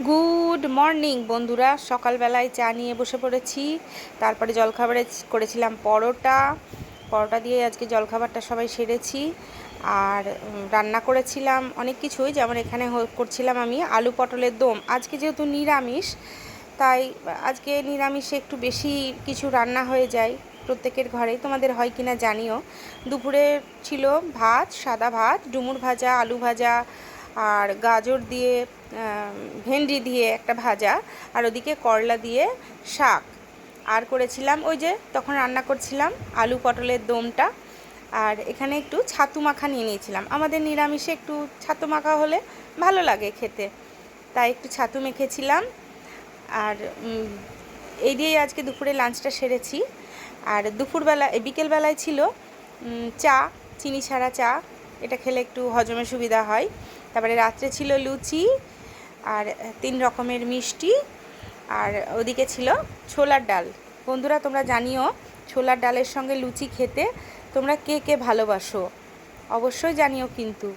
Good morning বন্ধুরা, সকালবেলায় চা নিয়ে বসে পড়েছি। তারপরে জলখাবারে করেছিলাম পরোটা দিয়ে আজকে জলখাবারটা সবাই সেরেছি। আর রান্না করেছিলাম অনেক কিছুই, যেমন এখানে করছিলাম আমি আলু পটলের দম। আজকে যেহেতু নিরামিষ, তাই আজকে নিরামিষে একটু বেশি কিছু রান্না হয়ে যায় প্রত্যেকের ঘরে, তোমাদের হয় কিনা জানিও। দুপুরে ছিল ভাত, সাদা ভাত, ডুমুর ভাজা, আলু ভাজা, আর গাজর দিয়ে ভেন্ডি দিয়ে একটা ভাজা, আর ওদিকে করলা দিয়ে শাক। আর করেছিলাম ওই যে তখন রান্না করছিলাম আলু পটলের দমটা। আর এখানে একটু ছাতু মাখা নিয়ে নিয়েছিলাম, আমাদের নিরামিষে একটু ছাতু মাখা হলে ভালো লাগে খেতে, তাই একটু ছাতু মেখেছিলাম। আর এই দিয়েই আজকে দুপুরে লাঞ্চটা সেরেছি। আর বিকেলবেলায় ছিল চা, চিনি ছাড়া চা, এটা খেলে একটু হজমে সুবিধা হয়। তারপরে রাত্রে ছিল লুচি আর 3 রকমের মিষ্টি, আর ওদিকে ছিল ছোলার ডাল। বন্ধুরা, তোমরা জানিও ছোলার ডালের সঙ্গে লুচি খেতে তোমরা কে কে ভালোবাসো, অবশ্যই জানিও কিন্তু।